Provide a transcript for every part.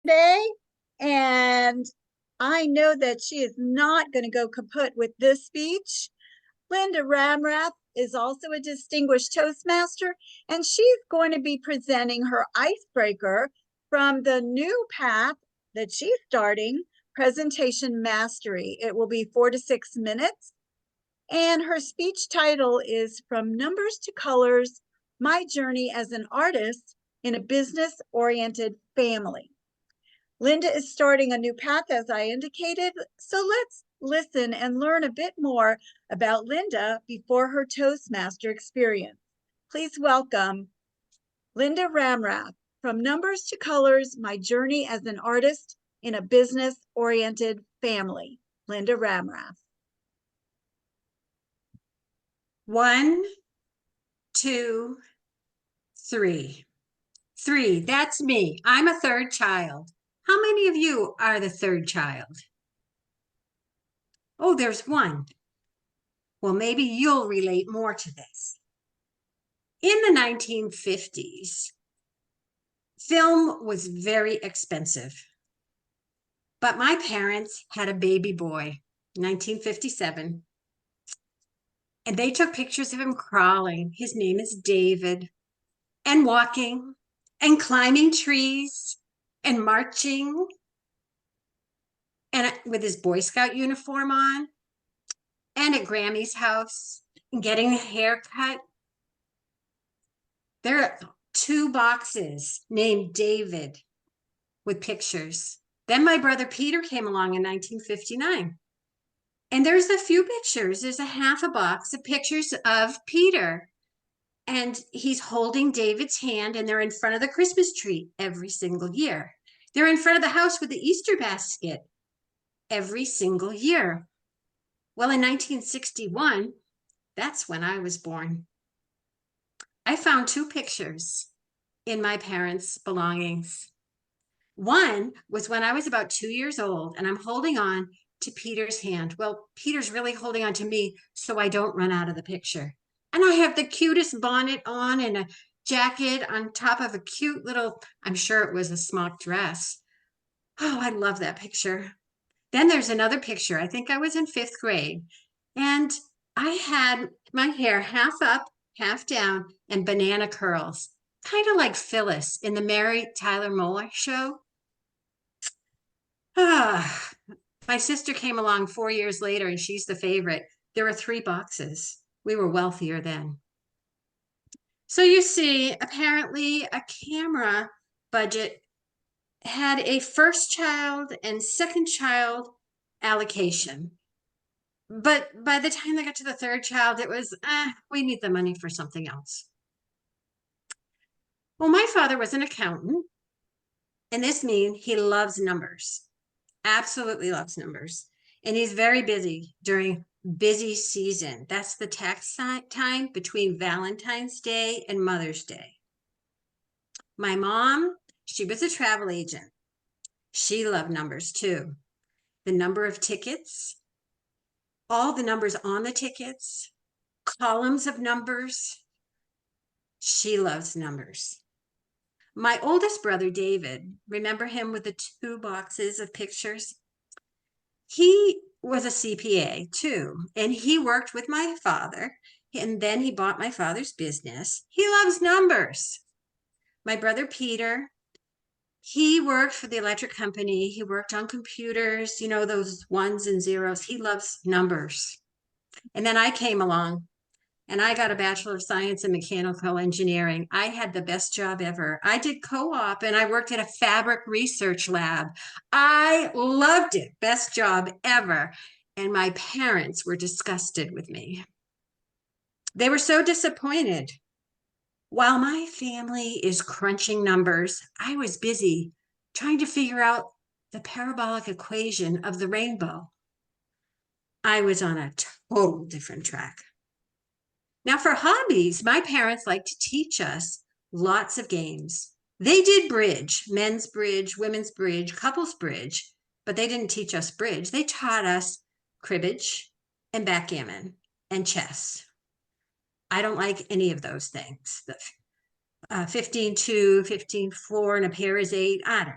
today, and I know that she is not going to go kaput with this speech. Linda Ramrath is also a distinguished Toastmaster, and she's going to be presenting her icebreaker from the new path that she's starting, Presentation Mastery. It will be 4 to 6 minutes, and her speech title is From Numbers to Colors, My Journey as an Artist in a Business-Oriented Family. Linda is starting a new path, as I indicated, so let's listen and learn a bit more about Linda before her Toastmaster experience. Please welcome Linda Ramrath, From Numbers to Colors, My Journey as an Artist in a Business-Oriented Family. Linda Ramrath. 1, 2, 3. 3, that's me. I'm a third child. How many of you are the third child? Oh, there's one. Well, maybe you'll relate more to this. In the 1950s, film was very expensive. But my parents had a baby boy, 1957, and they took pictures of him crawling. His name is David, and walking and climbing trees and marching and with his Boy Scout uniform on and at Grammy's house and getting a haircut. There are 2 boxes named David with pictures. Then my brother Peter came along in 1959. And there's a few pictures. There's a half a box of pictures of Peter. And he's holding David's hand, and they're in front of the Christmas tree every single year. They're in front of the house with the Easter basket every single year. Well, in 1961, that's when I was born. I found 2 pictures in my parents' belongings. One was when I was about 2 years old, and I'm holding on to Peter's hand. Well, Peter's really holding on to me so I don't run out of the picture. And I have the cutest bonnet on and a jacket on top of a cute little, I'm sure it was a smock dress. Oh, I love that picture. Then there's another picture. I think I was in 5th grade. And I had my hair half up, half down, and banana curls, kind of like Phyllis in the Mary Tyler Moore show. Ah, my sister came along 4 years later, and she's the favorite. There were 3 boxes. We were wealthier then. So you see, apparently a camera budget had a first child and second child allocation. But by the time they got to the third child, it was, we need the money for something else. Well, my father was an accountant, and this means he loves numbers. Absolutely loves numbers. And he's very busy during busy season. That's the tax time between Valentine's Day and Mother's Day. My mom, she was a travel agent. She loved numbers too. The number of tickets, all the numbers on the tickets, columns of numbers. She loves numbers. My oldest brother, David, remember him with the 2 boxes of pictures? He was a CPA too, and he worked with my father, and then he bought my father's business. He loves numbers. My brother Peter, he worked for the electric company. He worked on computers, you know, those ones and zeros. He loves numbers. And then I came along, and I got a Bachelor of Science in Mechanical Engineering. I had the best job ever. I did co-op, and I worked at a fabric research lab. I loved it. Best job ever. And my parents were disgusted with me. They were so disappointed. While my family is crunching numbers, I was busy trying to figure out the parabolic equation of the rainbow. I was on a total different track. Now, for hobbies, my parents liked to teach us lots of games. They did bridge, men's bridge, women's bridge, couples bridge, but they didn't teach us bridge. They taught us cribbage and backgammon and chess. I don't like any of those things. The 15-2, 15-4, and a pair is 8. I don't know.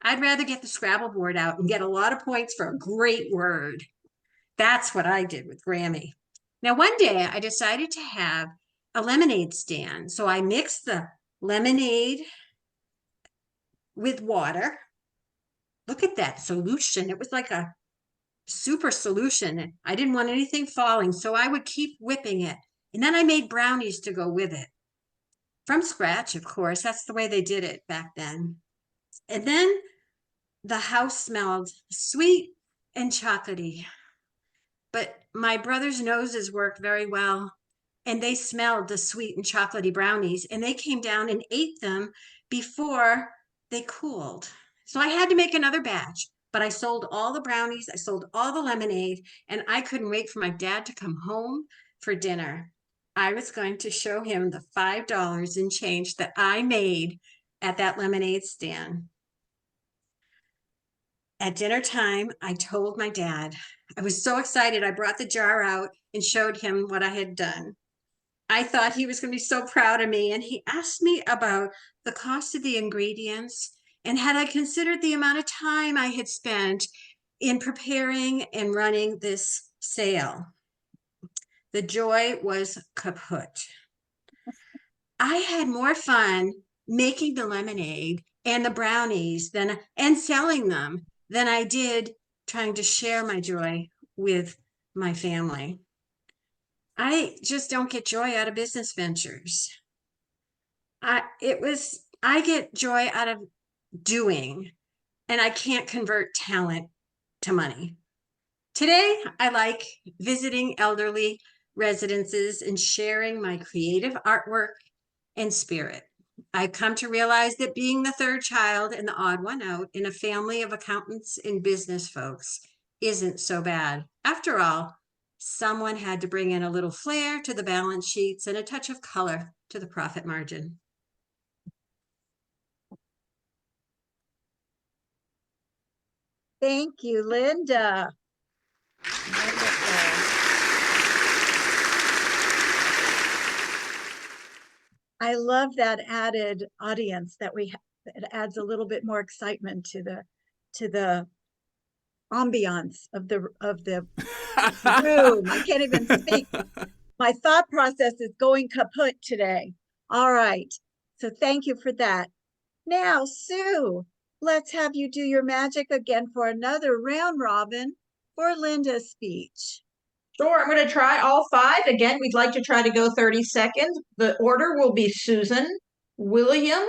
I'd rather get the Scrabble board out and get a lot of points for a great word. That's what I did with Grammy. Now, one day I decided to have a lemonade stand. So I mixed the lemonade with water. Look at that solution. It was like a super solution. I didn't want anything falling, so I would keep whipping it. And then I made brownies to go with it. From scratch, of course. That's the way they did it back then. And then the house smelled sweet and chocolatey. But my brother's noses worked very well, and they smelled the sweet and chocolatey brownies, and they came down and ate them before they cooled. So I had to make another batch, but I sold all the brownies, I sold all the lemonade, and I couldn't wait for my dad to come home for dinner. I was going to show him the $5 in change that I made at that lemonade stand. At dinner time, I told my dad, I was so excited. I brought the jar out and showed him what I had done. I thought he was going to be so proud of me. And he asked me about the cost of the ingredients and had I considered the amount of time I had spent in preparing and running this sale. The joy was kaput. I had more fun making the lemonade and the brownies and selling them than I did trying to share my joy with my family. I just don't get joy out of business ventures. I get joy out of doing, and I can't convert talent to money. Today, I like visiting elderly residences and sharing my creative artwork and spirit. I've come to realize that being the third child and the odd one out in a family of accountants and business folks isn't so bad. After all, someone had to bring in a little flair to the balance sheets and a touch of color to the profit margin. Thank you, Linda. Wonderful. I love that added audience that we have. It adds a little bit more excitement to the ambiance of the room. I can't even speak. My thought process is going kaput today. All right. So thank you for that. Now, Sue, let's have you do your magic again for another round robin for Linda's speech. Sure, I'm going to try all five. Again, we'd like to try to go 30 seconds. The order will be Susan, William,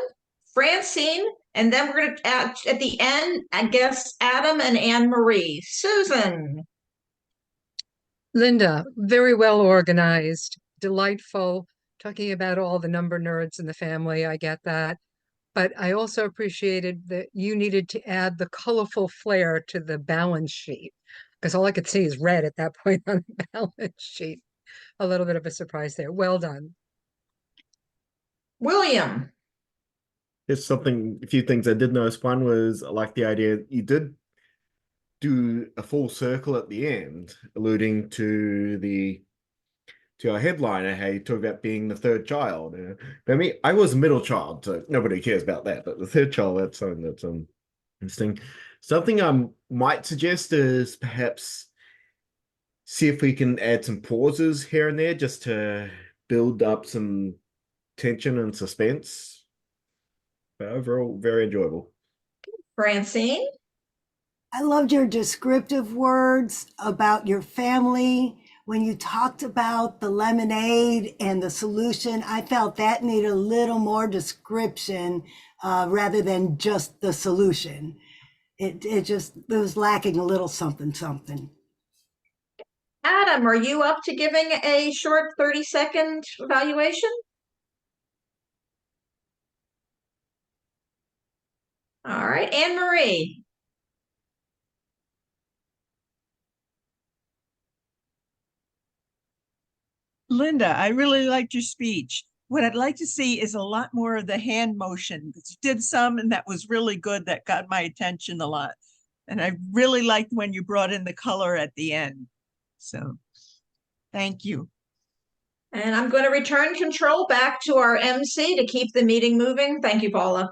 Francine, and then we're going to add at the end, I guess, Adam and Anne Marie. Susan. Linda, very well organized, delightful, talking about all the number nerds in the family. I get that. But I also appreciated that you needed to add the colorful flair to the balance sheet because all I could see is red at that point on the balance sheet. A little bit of a surprise there. Well done. William. Here's a few things I did notice. One was I like the idea you did do a full circle at the end, alluding to our headliner, how you talk about being the third child. For me, I was a middle child, so nobody cares about that. But the third child, that's something that's interesting. Something I might suggest is perhaps see if we can add some pauses here and there just to build up some tension and suspense. But overall, very enjoyable. Francine. I loved your descriptive words about your family. When you talked about the lemonade and the solution, I felt that needed a little more description rather than just the solution. It was lacking a little something. Adam, are you up to giving a short 30-second evaluation? All right, Anne Marie. Linda, I really liked your speech. What I'd like to see is a lot more of the hand motion. You did some, and that was really good. That got my attention a lot. And I really liked when you brought in the color at the end. So thank you. And I'm going to return control back to our MC to keep the meeting moving. Thank you, Paula.